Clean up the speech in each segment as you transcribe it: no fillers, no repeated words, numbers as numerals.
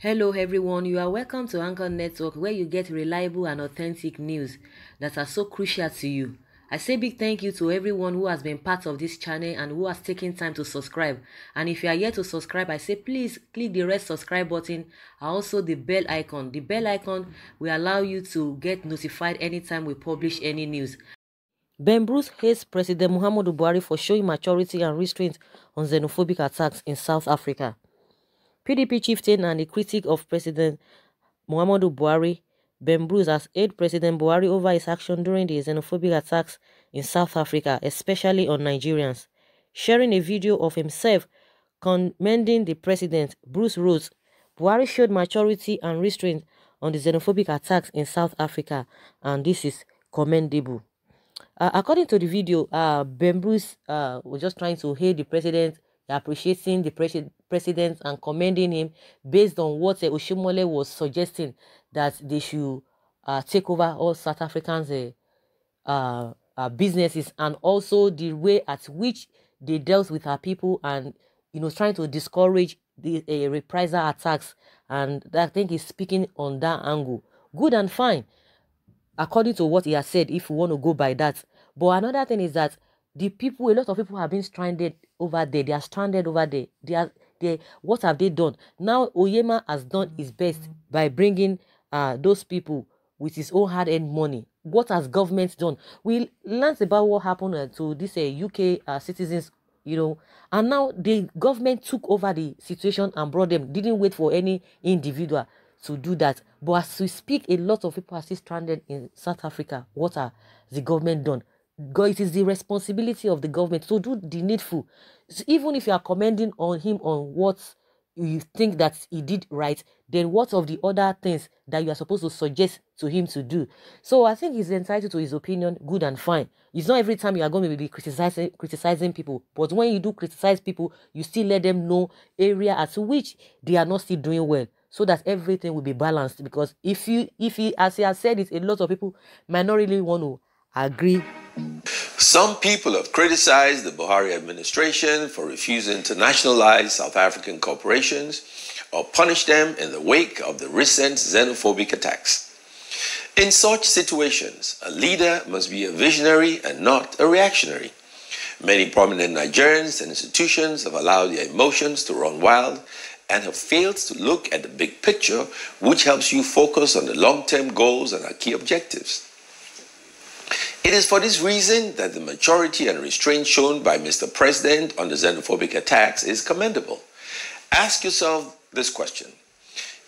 Hello everyone, you are welcome to Anchor Network where you get reliable and authentic news that are so crucial to you. I say big thank you to everyone who has been part of this channel and who has taken time to subscribe. And if you are yet to subscribe, I say please click the red subscribe button and also the bell icon. The bell icon will allow you to get notified anytime we publish any news. Ben Bruce hates President Muhammadu Buhari for showing maturity and restraint on xenophobic attacks in South Africa. PDP chieftain and a critic of President Muhammadu Buhari, Ben Bruce, has hailed President Buhari over his action during the xenophobic attacks in South Africa, especially on Nigerians. Sharing a video of himself commending the president, Bruce wrote, "Buhari showed maturity and restraint on the xenophobic attacks in South Africa, and this is commendable." According to the video, Ben Bruce was just trying to hail the president, appreciating the president and commending him based on what Oshimole was suggesting, that they should take over all South Africans' businesses, and also the way at which they dealt with our people, and trying to discourage the reprisal attacks. And I think he's speaking on that angle. Good and fine, according to what he has said, if you want to go by that. But another thing is that a lot of people have been stranded over there. They are stranded over there. What have they done? Now Oyema has done his best by bringing those people with his own hard-earned money. What has government done? We learned about what happened to these UK citizens, and now the government took over the situation and brought them. Didn't wait for any individual to do that. But as we speak, a lot of people are still stranded in South Africa. What has the government done? It is the responsibility of the government to do the needful. So even if you are commending on him on what you think that he did right, then what of the other things that you are supposed to suggest to him to do? So I think he's entitled to his opinion, good and fine. It's not every time you are going to be criticizing people, but when you do criticize people, you still let them know area at which they are not still doing well, so that everything will be balanced. Because if he, as he has said it, a lot of people might not really want to agree. Some people have criticized the Buhari administration for refusing to nationalize South African corporations or punish them in the wake of the recent xenophobic attacks. In such situations, a leader must be a visionary and not a reactionary. Many prominent Nigerians and institutions have allowed their emotions to run wild and have failed to look at the big picture, which helps you focus on the long-term goals and our key objectives. It is for this reason that the maturity and restraint shown by Mr. President on the xenophobic attacks is commendable. Ask yourself this question.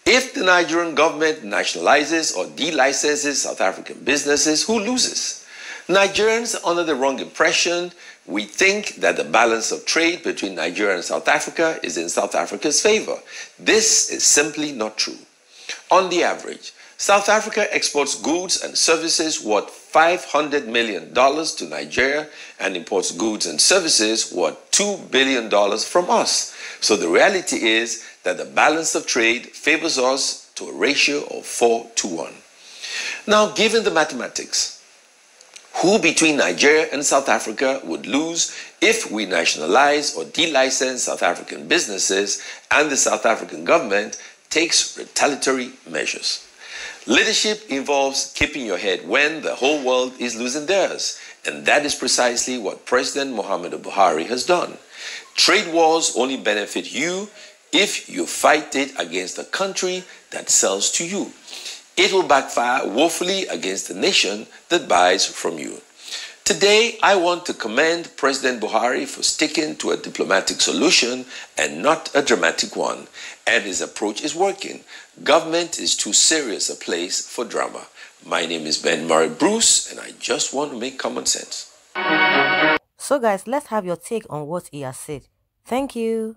If the Nigerian government nationalizes or delicenses South African businesses, who loses? Nigerians are under the wrong impression. We think that the balance of trade between Nigeria and South Africa is in South Africa's favor. This is simply not true. On the average, South Africa exports goods and services worth $500 million to Nigeria and imports goods and services worth $2 billion from us. So the reality is that the balance of trade favors us to a ratio of 4-to-1. Now, given the mathematics, who between Nigeria and South Africa would lose if we nationalize or delicense South African businesses and the South African government takes retaliatory measures? Leadership involves keeping your head when the whole world is losing theirs, and that is precisely what President Muhammadu Buhari has done. Trade wars only benefit you if you fight it against a country that sells to you. It will backfire woefully against the nation that buys from you. Today, I want to commend President Buhari for sticking to a diplomatic solution and not a dramatic one. And his approach is working. Government is too serious a place for drama. My name is Ben Bruce, and I just want to make common sense. So guys, let's have your take on what he has said. Thank you.